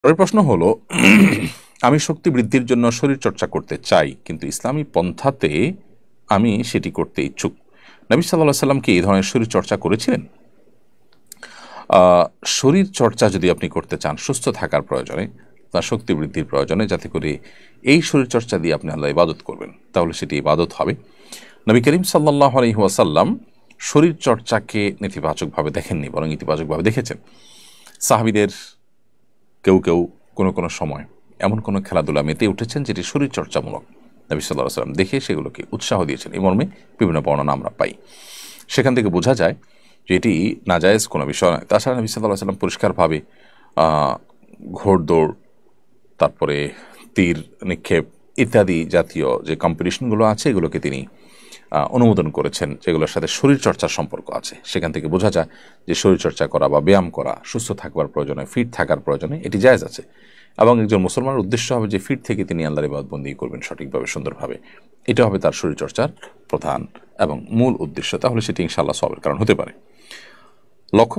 পরের প্রশ্ন হলো, আমি শক্তি বৃদ্ধির জন্য শরীর চর্চা করতে চাই, কিন্তু ইসলামী পন্থাতে আমি সেটি করতে ইচ্ছুক। নবী সাল্লাল্লাহু আলাইহি সাল্লাম কি এই ধরনের শরীর চর্চা করেছিলেন? শরীর চর্চা যদি আপনি করতে চান সুস্থ থাকার প্রয়োজনে, তার শক্তি বৃদ্ধির প্রয়োজনে, যাতে করে এই শরীর চর্চা দিয়ে আপনি আল্লাহ ইবাদত করবেন, তাহলে সেটি ইবাদত হবে। নবী করিম সাল্লাল্লাহু আলাইহি ওয়াসাল্লাম শরীর চর্চাকে নেতিবাচকভাবে দেখেননি, বরং ইতিবাচকভাবে দেখেছেন। সাহাবীদের কেউ কেউ কোনো কোনো সময় এমন কোনো খেলাধুলা মেতে উঠেছেন যেটি শরীর চর্চামূলক, নবী সাল্লাল্লাহু আলাইহি ওয়াসাল্লাম দেখে সেগুলোকে উৎসাহ দিয়েছেন। এই মর্মে বিভিন্ন বর্ণনা আমরা পাই। সেখান থেকে বোঝা যায় যে এটি নাজায়েজ কোনো বিষয় নয়। তাছাড়া নবী সাল্লাল্লাহু আলাইহি ওয়াসাল্লাম পরিষ্কারভাবে ঘোড়দৌড়, তারপরে তীর নিক্ষেপ ইত্যাদি জাতীয় যে কম্পিটিশনগুলো আছে এগুলোকে তিনি অনুমোদন করেছেন, যেগুলোর সাথে শরীরচর্চার সম্পর্ক আছে। সেখান থেকে বোঝা যায় যে শরীরচর্চা করা বা ব্যায়াম করা, সুস্থ থাকবার প্রয়োজনে, ফিট থাকার প্রয়োজনে এটি জায়েজ আছে। এবং একজন মুসলমানের উদ্দেশ্য হবে যে ফিট থেকে তিনি আল্লাহর ইবাদতবন্দেগী করবেন সঠিকভাবে, সুন্দরভাবে। এটা হবে তার শরীরচর্চার প্রধান এবং মূল উদ্দেশ্য। তাহলে সেটি ইনশাআল্লাহ সওয়াবের কারণ হতে পারে। লক্ষ্য